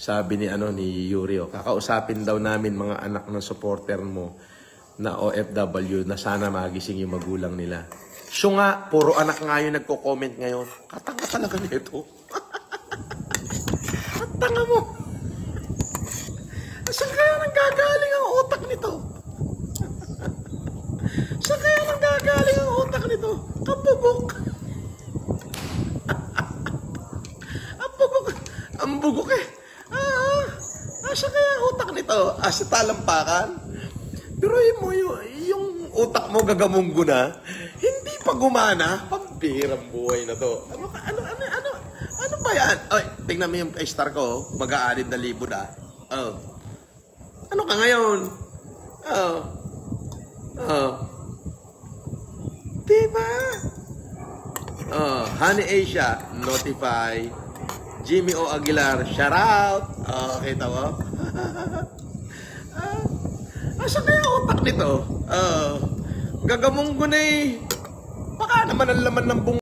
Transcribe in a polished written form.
Sabi ni Yuri, kakausapin daw namin mga anak ng supporter mo na OFW na sana magising yung magulang nila. Siya nga, puro anak nga yung nagko-comment ngayon. Katanga talaga nito. At tanga mo. Saan kaya nang gagaling ang utak nito? Saan kaya nang gagaling ang utak nito? Kabubok. Ang bugok eh. Saan kaya ang utak nito? Sa talampakan? Pero yung utak mo gagamunggo na, hindi pa gumana, pambirang buhay na to. Ano ba yan? Ay, tingnan mo yung star ko, mag-6,000 na. Ano ka ngayon? Diba? Honey Asia, notify. Jimmy O. Aguilar, shout out. Kita mo? Asa kaya utak nito? Gagamong ko na eh. Baka naman ang laman ng